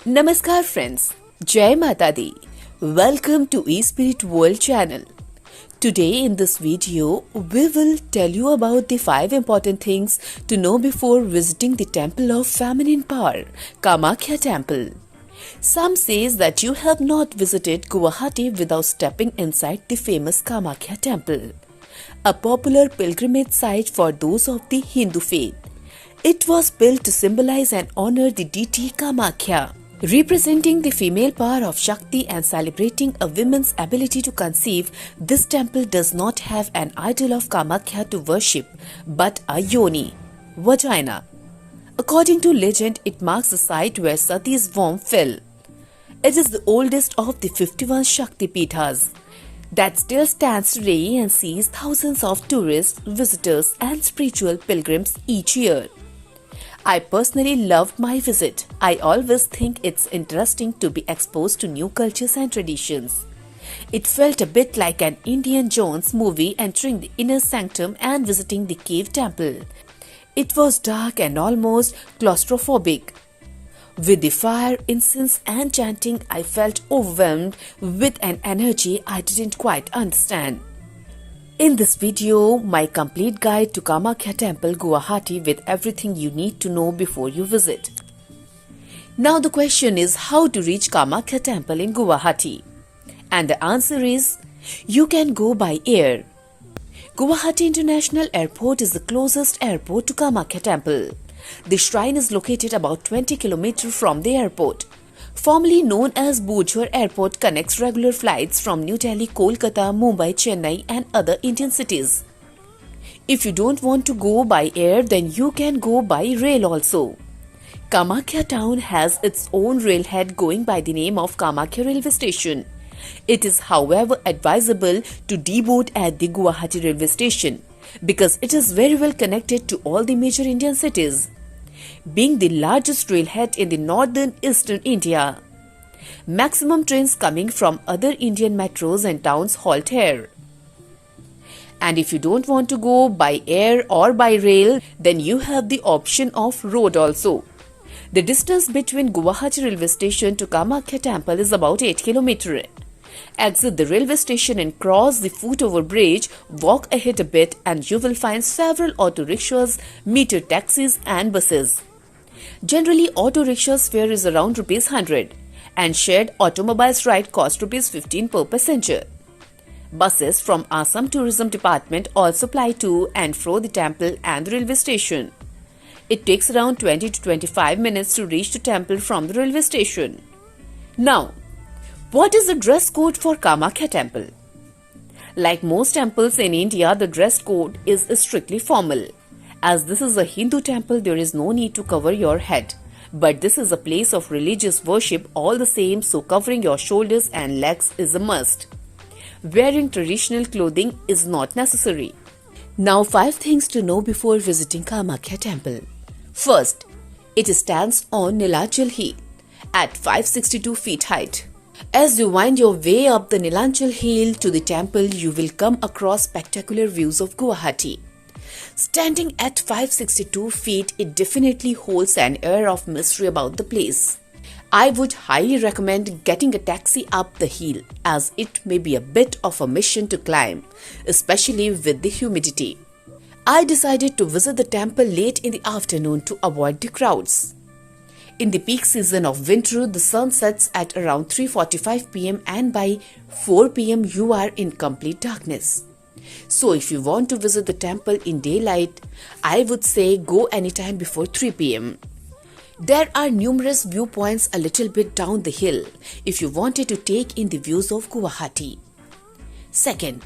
Namaskar friends, Jai Mata Di. Welcome to eSpirit World channel. Today in this video, we will tell you about the 5 important things to know before visiting the temple of feminine power, Kamakhya temple. Some says that you have not visited Guwahati without stepping inside the famous Kamakhya temple, a popular pilgrimage site for those of the Hindu faith. It was built to symbolize and honor the deity Kamakhya, representing the female power of Shakti and celebrating a woman's ability to conceive. This temple does not have an idol of Kamakhya to worship, but a yoni, vagina. According to legend, it marks the site where Sati's womb fell. It is the oldest of the 51 Shakti Pithas that still stands today and sees thousands of tourists, visitors, and spiritual pilgrims each year. I personally loved my visit. I always think it's interesting to be exposed to new cultures and traditions. It felt a bit like an Indiana Jones movie entering the inner sanctum and visiting the cave temple. It was dark and almost claustrophobic. With the fire, incense and chanting, I felt overwhelmed with an energy I didn't quite understand. In this video, my complete guide to Kamakhya Temple, Guwahati with everything you need to know before you visit. Now the question is how to reach Kamakhya Temple in Guwahati. And the answer is, you can go by air. Guwahati International Airport is the closest airport to Kamakhya Temple. The shrine is located about 20 km from the airport. Formerly known as Bhuj Airport, connects regular flights from New Delhi, Kolkata, Mumbai, Chennai and other Indian cities. If you don't want to go by air, then you can go by rail also. Kamakhya town has its own railhead going by the name of Kamakhya railway station. It is however advisable to deboard at the Guwahati railway station because it is very well connected to all the major Indian cities, being the largest railhead in the northern eastern India. Maximum trains coming from other Indian metros and towns halt here. And if you don't want to go by air or by rail, then you have the option of road also. The distance between Guwahati railway station to Kamakhya temple is about 8 km. Exit the railway station and cross the foot-over bridge, walk ahead a bit and you will find several auto rickshaws, meter taxis and buses. Generally, auto rickshaws fare is around ₹100 and shared automobiles ride cost ₹15 per passenger. Buses from Assam Tourism Department also ply to and fro the temple and the railway station. It takes around 20 to 25 minutes to reach the temple from the railway station. Now, what is the dress code for Kamakhya temple? Like most temples in India, the dress code is strictly formal. As this is a Hindu temple, there is no need to cover your head. But this is a place of religious worship all the same, so covering your shoulders and legs is a must. Wearing traditional clothing is not necessary. Now 5 things to know before visiting Kamakhya temple. First, it stands on Nilachal Hill at 562 feet height. As you wind your way up the Nilachal Hill to the temple, you will come across spectacular views of Guwahati. Standing at 562 feet, it definitely holds an air of mystery about the place. I would highly recommend getting a taxi up the hill, as it may be a bit of a mission to climb, especially with the humidity. I decided to visit the temple late in the afternoon to avoid the crowds. In the peak season of winter, the sun sets at around 3:45 p.m. and by 4 p.m. you are in complete darkness. So if you want to visit the temple in daylight, I would say go anytime before 3 p.m. There are numerous viewpoints a little bit down the hill if you wanted to take in the views of Guwahati. Second,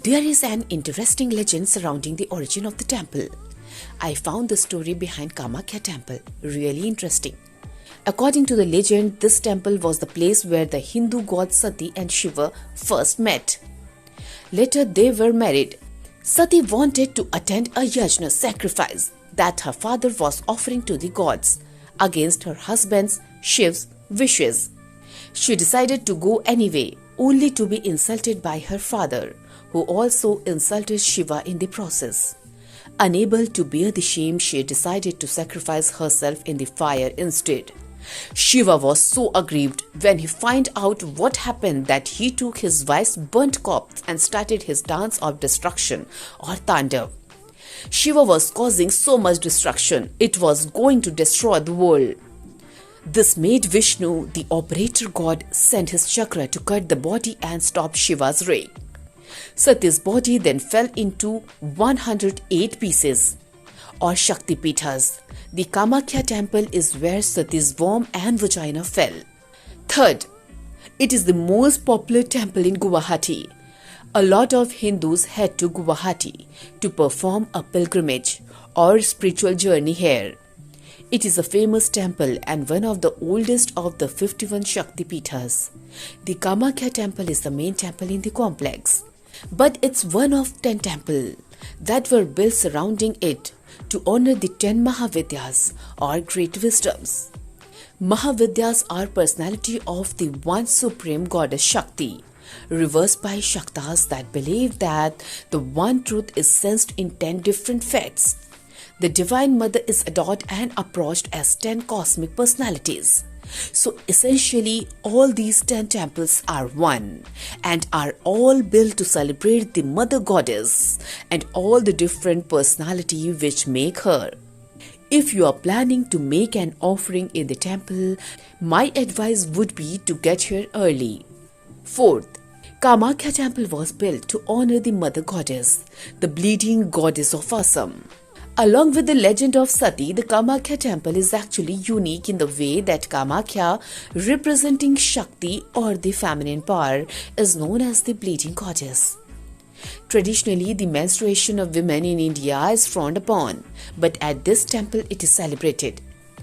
there is an interesting legend surrounding the origin of the temple. I found the story behind Kamakhya temple really interesting. According to the legend, this temple was the place where the Hindu gods Sati and Shiva first met. Later they were married. Sati wanted to attend a yajna sacrifice that her father was offering to the gods against her husband's Shiv's wishes. She decided to go anyway, only to be insulted by her father, who also insulted Shiva in the process. Unable to bear the shame, she decided to sacrifice herself in the fire instead. Shiva was so aggrieved when he found out what happened that he took his wife's burnt corpse and started his dance of destruction or Tandav. Shiva was causing so much destruction, it was going to destroy the world. This made Vishnu, the operator god, send his chakra to cut the body and stop Shiva's ray. Sati's body then fell into 108 pieces, or Shakti Pithas. The Kamakhya temple is where Sati's womb and vagina fell. Third, it is the most popular temple in Guwahati. A lot of Hindus head to Guwahati to perform a pilgrimage or spiritual journey here. It is a famous temple and one of the oldest of the 51 Shakti Pithas. The Kamakhya temple is the main temple in the complex, but it's one of 10 temples that were built surrounding it to honor the 10 Mahavidyas or great wisdoms. Mahavidyas are personality of the one supreme goddess Shakti, reversed by Shaktas that believe that the one truth is sensed in 10 different fates. The Divine Mother is adored and approached as 10 cosmic personalities. So essentially, all these 10 temples are one and are all built to celebrate the Mother Goddess and all the different personality which make her. If you are planning to make an offering in the temple, my advice would be to get here early. Fourth, Kamakhya temple was built to honor the Mother Goddess, the bleeding goddess of Assam. Along with the legend of Sati, the Kamakhya temple is actually unique in the way that Kamakhya, representing Shakti or the feminine power, is known as the bleeding goddess. Traditionally, the menstruation of women in India is frowned upon, but at this temple it is celebrated.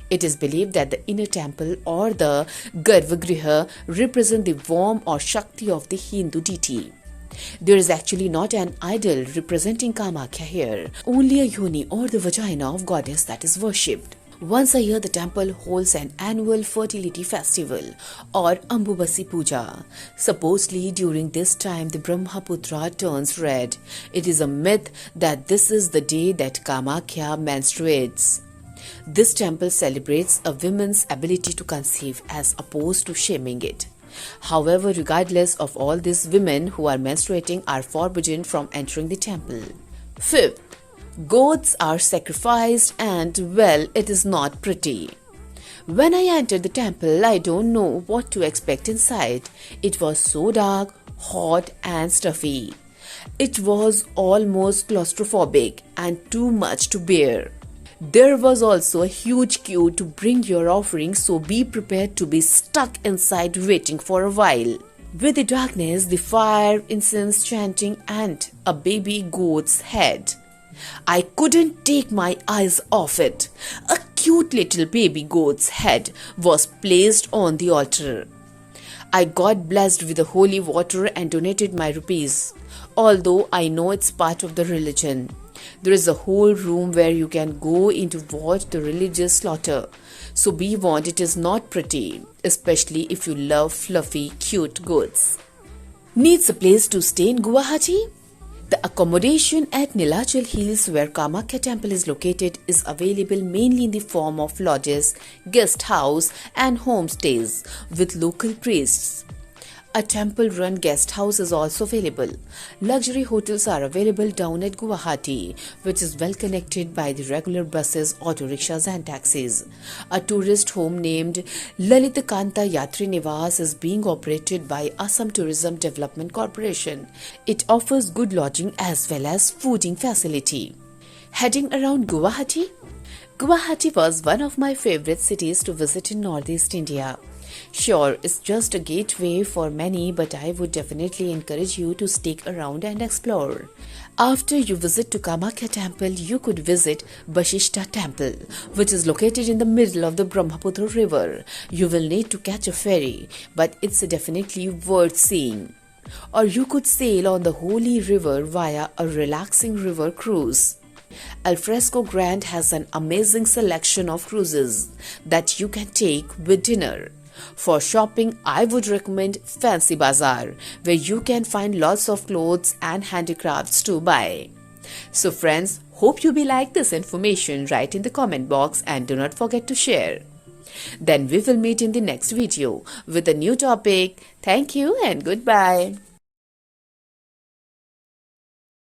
It is believed that the inner temple or the Garbhagriha represent the womb or Shakti of the Hindu deity. There is actually not an idol representing Kamakhya here, only a yoni or the vagina of goddess that is worshipped. Once a year, the temple holds an annual fertility festival or Ambubasi Puja. Supposedly, during this time, the Brahmaputra turns red. It is a myth that this is the day that Kamakhya menstruates. This temple celebrates a woman's ability to conceive as opposed to shaming it. However, regardless of all this, women who are menstruating are forbidden from entering the temple. Fifth, goats are sacrificed and, well, it is not pretty. When I entered the temple, I don't know what to expect inside. It was so dark, hot and stuffy. It was almost claustrophobic and too much to bear. There was also a huge queue to bring your offering, so be prepared to be stuck inside waiting for a while. With the darkness, the fire, incense, chanting, and a baby goat's head, I couldn't take my eyes off it. A cute little baby goat's head was placed on the altar. I got blessed with the holy water and donated my rupees, although I know it's part of the religion. There is a whole room where you can go in to watch the religious slaughter. So be warned, it is not pretty, especially if you love fluffy, cute goats. Needs a place to stay in Guwahati? The accommodation at Nilachal Hills, where Kamakhya temple is located, is available mainly in the form of lodges, guest house and homestays with local priests. A temple-run guest house is also available. Luxury hotels are available down at Guwahati, which is well connected by the regular buses, auto rickshaws and taxis. A tourist home named Lalitakanta Yatri Niwas is being operated by Assam Tourism Development Corporation. It offers good lodging as well as fooding facility. Heading around Guwahati? Guwahati was one of my favorite cities to visit in Northeast India. Sure, it's just a gateway for many, but I would definitely encourage you to stick around and explore. After you visit to Kamakhya temple, you could visit Bashishta temple, which is located in the middle of the Brahmaputra river. You will need to catch a ferry, but it's definitely worth seeing. Or you could sail on the holy river via a relaxing river cruise. Alfresco Grand has an amazing selection of cruises that you can take with dinner. For shopping, I would recommend Fancy Bazaar, where you can find lots of clothes and handicrafts to buy. So friends, hope you be like this information. Write in the comment box and do not forget to share. Then we will meet in the next video with a new topic. Thank you and goodbye.